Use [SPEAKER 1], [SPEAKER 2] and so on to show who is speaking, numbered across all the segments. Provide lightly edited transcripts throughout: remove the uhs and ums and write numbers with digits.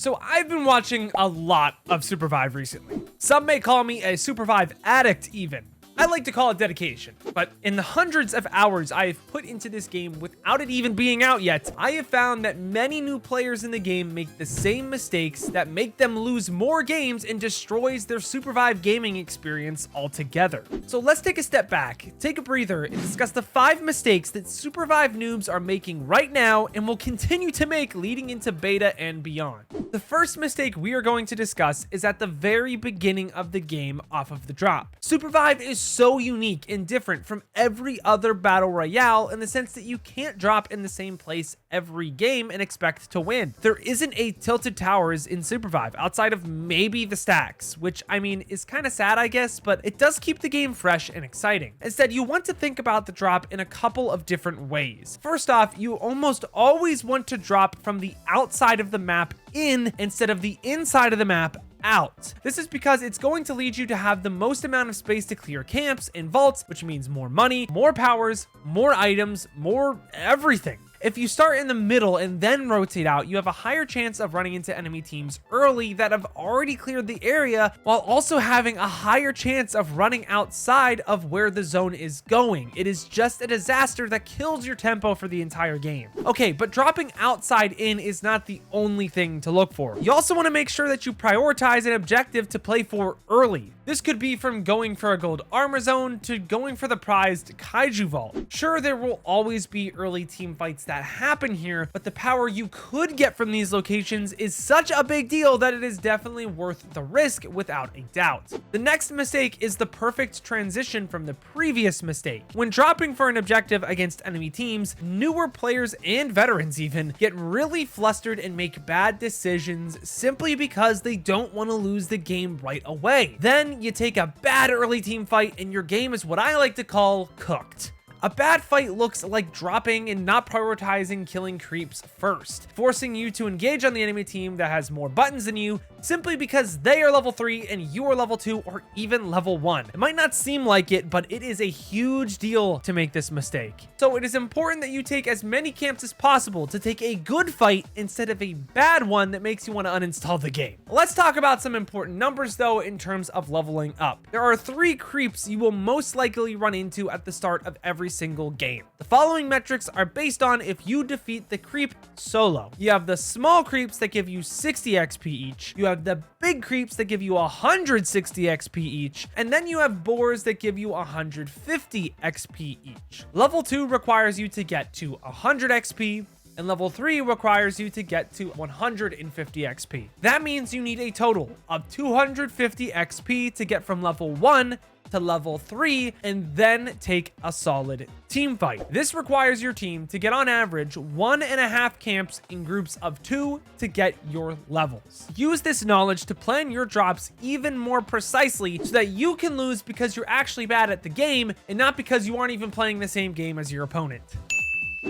[SPEAKER 1] So I've been watching a lot of Supervive recently. Some may call me a Supervive addict even. I like to call it dedication, but in the hundreds of hours I have put into this game without it even being out yet, I have found that many new players in the game make the same mistakes that make them lose more games and destroys their Supervive gaming experience altogether. So let's take a step back, take a breather, and discuss the 5 mistakes that Supervive noobs are making right now and will continue to make leading into beta and beyond. The first mistake we are going to discuss is at the very beginning of the game off of the drop. Supervive is so unique and different from every other battle royale in the sense that you can't drop in the same place every game and expect to win. There isn't a tilted towers in Supervive outside of maybe the stacks, which I mean is kind of sad I guess, but it does keep the game fresh and exciting. Instead, you want to think about the drop in a couple of different ways. First off, you almost always want to drop from the outside of the map in instead of the inside of the map out. This is because it's going to lead you to have the most amount of space to clear camps and vaults, which means more money, more powers, more items, more everything. If you start in the middle and then rotate out, you have a higher chance of running into enemy teams early that have already cleared the area, while also having a higher chance of running outside of where the zone is going. It is just a disaster that kills your tempo for the entire game. Okay, but dropping outside in is not the only thing to look for. You also want to make sure that you prioritize an objective to play for early. This could be from going for a gold armor zone to going for the prized kaiju vault. Sure, there will always be early team fights that happen here, but the power you could get from these locations is such a big deal that it is definitely worth the risk without a doubt. The next mistake is the perfect transition from the previous mistake. When dropping for an objective against enemy teams, newer players and veterans even get really flustered and make bad decisions simply because they don't want to lose the game right away. Then you take a bad early team fight and your game is what I like to call cooked. A bad fight looks like dropping and not prioritizing killing creeps first, forcing you to engage on the enemy team that has more buttons than you simply because they are level 3 and you are level 2 or even level 1. It might not seem like it, but it is a huge deal to make this mistake. So it is important that you take as many camps as possible to take a good fight instead of a bad one that makes you want to uninstall the game. Let's talk about some important numbers though in terms of leveling up. There are 3 creeps you will most likely run into at the start of every single game. The following metrics are based on if you defeat the creep solo. You have the small creeps that give you 60 XP each. You have the big creeps that give you 160 XP each. And then you have boars that give you 150 XP each. Level 2 requires you to get to 100 XP. And level 3 requires you to get to 150 XP. That means you need a total of 250 XP to get from level 1 to level 3 and then take a solid team fight. This requires your team to get on average 1.5 camps in groups of 2 to get your levels. Use this knowledge to plan your drops even more precisely so that you can lose because you're actually bad at the game and not because you aren't even playing the same game as your opponent.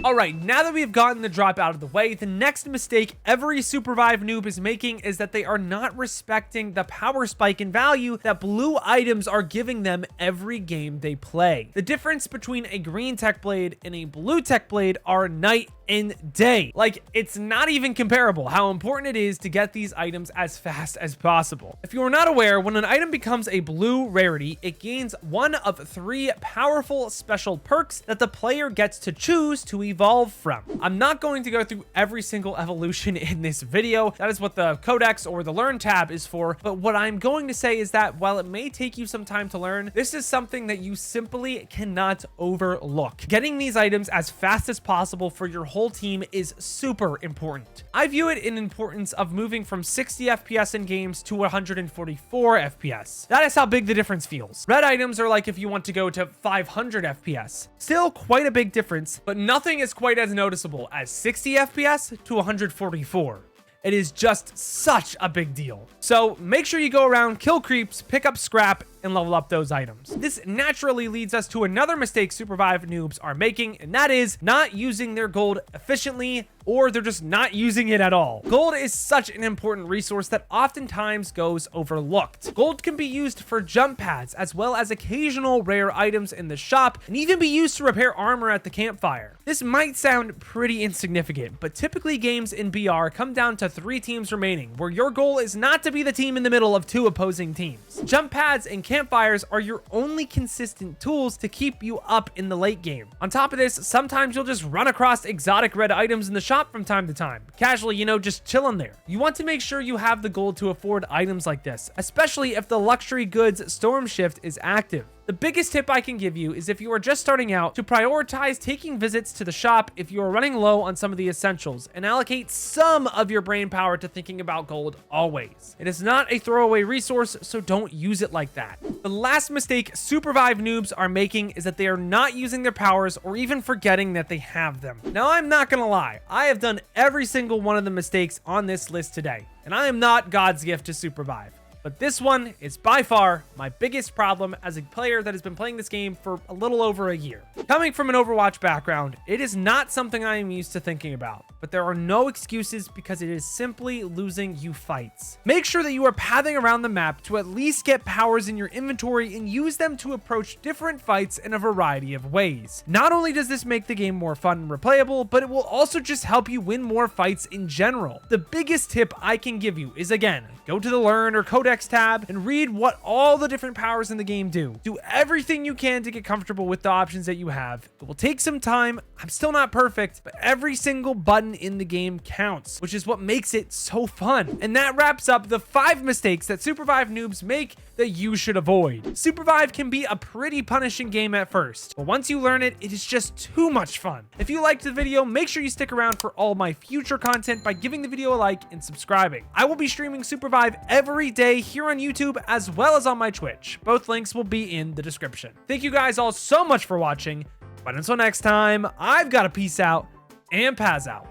[SPEAKER 1] Alright, now that we've gotten the drop out of the way, the next mistake every Supervive noob is making is that they are not respecting the power spike in value that blue items are giving them every game they play. The difference between a green tech blade and a blue tech blade are night and day. Like, it's not even comparable how important it is to get these items as fast as possible. If you are not aware, when an item becomes a blue rarity, it gains one of 3 powerful special perks that the player gets to choose to evolve from. I'm not going to go through every single evolution in this video. That is what the codex or the learn tab is for. But what I'm going to say is that while it may take you some time to learn, this is something that you simply cannot overlook. Getting these items as fast as possible for your whole team is super important. I view it in importance of moving from 60 FPS in games to 144 FPS. That is how big the difference feels. Red items are like if you want to go to 500 FPS. Still quite a big difference, but nothing is quite as noticeable as 60 FPS to 144. It is just such a big deal. So make sure you go around, kill creeps, pick up scrap, and level up those items. This naturally leads us to another mistake Supervive noobs are making, and that is not using their gold efficiently, or they're just not using it at all. Gold is such an important resource that oftentimes goes overlooked. Gold can be used for jump pads, as well as occasional rare items in the shop, and even be used to repair armor at the campfire. This might sound pretty insignificant, but typically games in BR come down to 3 teams remaining, where your goal is not to be the team in the middle of 2 opposing teams. Jump pads and campfires are your only consistent tools to keep you up in the late game. On top of this, sometimes you'll just run across exotic red items in the shop from time to time, casually, just chilling there. You want to make sure you have the gold to afford items like this, especially if the luxury goods storm shift is active. The biggest tip I can give you is, if you are just starting out, to prioritize taking visits to the shop if you are running low on some of the essentials, and allocate some of your brain power to thinking about gold always. It is not a throwaway resource, so don't use it like that. The last mistake Supervive noobs are making is that they are not using their powers, or even forgetting that they have them. Now, I'm not gonna lie, I have done every single one of the mistakes on this list today, and I am not God's gift to Supervive. But this one is by far my biggest problem as a player that has been playing this game for a little over a year. Coming from an Overwatch background, it is not something I am used to thinking about, but there are no excuses because it is simply losing you fights. Make sure that you are pathing around the map to at least get powers in your inventory and use them to approach different fights in a variety of ways. Not only does this make the game more fun and replayable, but it will also just help you win more fights in general. The biggest tip I can give you is, again, go to the Learn or Codex tab and read what all the different powers in the game do. Do everything you can to get comfortable with the options that you have. It will take some time. I'm still not perfect, but every single button in the game counts, which is what makes it so fun. And that wraps up the 5 mistakes that Supervive noobs make that you should avoid. Supervive can be a pretty punishing game at first, but once you learn it, it is just too much fun. If you liked the video, make sure you stick around for all my future content by giving the video a like and subscribing. I will be streaming Supervive every day here on YouTube, as well as on my Twitch. Both links will be in the description. Thank you guys all so much for watching, but until next time, I've got to peace out and Paz out.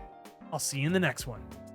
[SPEAKER 1] I'll see you in the next one.